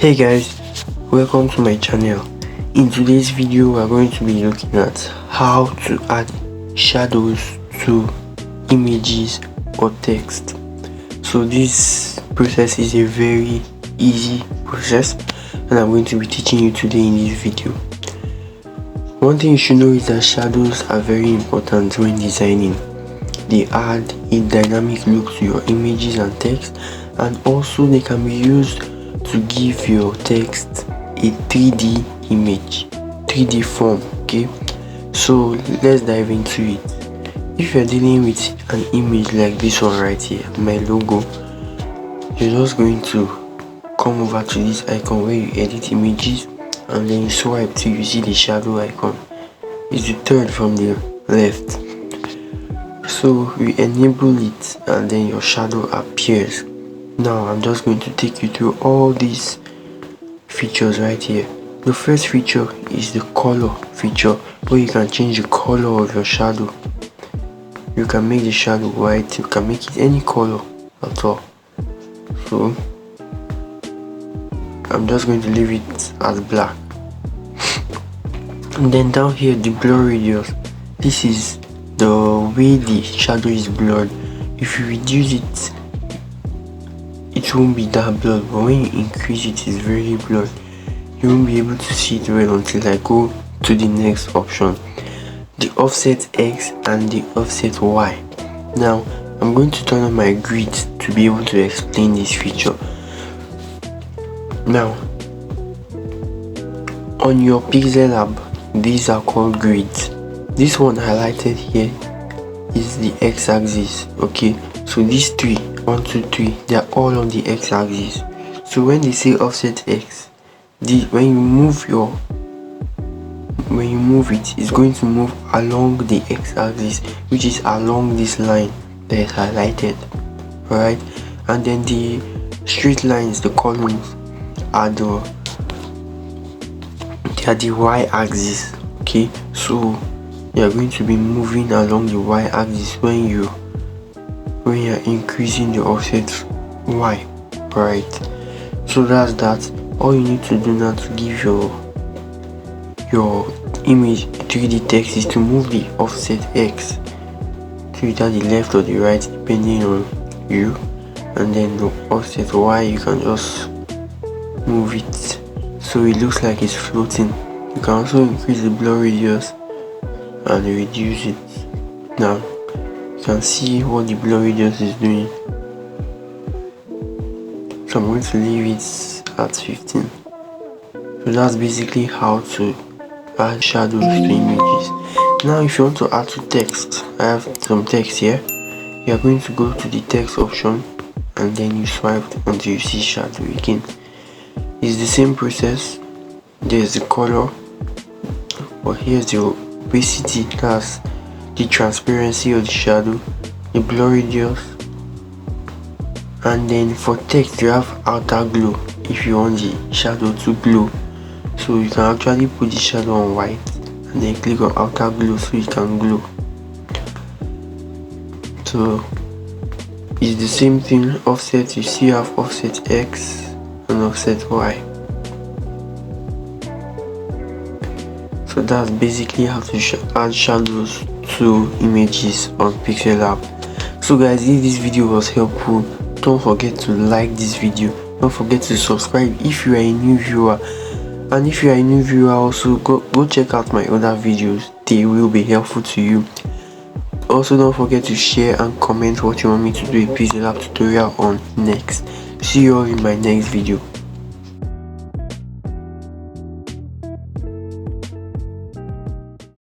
Hey guys, welcome to my channel. In today's video we are going to be looking at how to add shadows to images or text. So this process is a very easy process and I'm going to be teaching you today in this video. One thing you should know is that shadows are very important when designing. They add a dynamic look to your images and text, and also they can be used to give your text a 3D image, 3D form. Okay, so let's dive into it. If you're dealing with an image like this one right here, my logo, you're just going to come over to this icon where you edit images, and then you swipe till you see the shadow icon. It's the third from the left. So we enable it and then your shadow appears. Now I'm just going to take you through all these features right here. The first feature is the color feature, where you can change the color of your shadow. You can make the shadow white, you can make it any color at all. So I'm just going to leave it as black. And then down here, the blur radius. This is the way the shadow is blurred. If you reduce it, it won't be that blurred, but when you increase it, it's very blurred. You won't be able to see it well until I go to the next option, the offset X and the offset Y. Now I'm going to turn on my grid to be able to explain this feature. Now on your PixelLab, these are called grids. This one highlighted here is the x-axis. Okay, so these three, 1 2 3, they are all on the x-axis. So when they say offset X, when you move it, it's going to move along the x-axis, which is along this line that is highlighted. Alright, and then the straight lines, the columns, are the y-axis. Okay, so you are going to be moving along the y-axis when you are increasing the offset y. Right, so that's that. All you need to do now to give your image 3D text is to move the offset X to either the left or the right, depending on you, and then the offset Y, you can just move it so it looks like it's floating. You can also increase the blur radius and reduce it. Now you can see what the blur radius is doing, so I'm going to leave it at 15. So that's basically how to add shadows to images. Now if you want to add to text, I have some text here. You are going to go to the text option and then you swipe until you see shadow again. It's the same process. There's the color, but here's the opacity, that's the transparency of the shadow, the blur radius, and then for text you have outer glow if you want the shadow to glow. So you can actually put the shadow on white and then click on outer glow so it can glow. So it's the same thing. Offset, you see you have offset X and offset Y. So that's basically how to add shadows to images on PixelLab. So guys, if this video was helpful, don't forget to like this video, don't forget to subscribe if you are a new viewer, and if you are a new viewer also go check out my other videos, they will be helpful to you. Also don't forget to share and comment what you want me to do a PixelLab tutorial on next. See you all in my next video.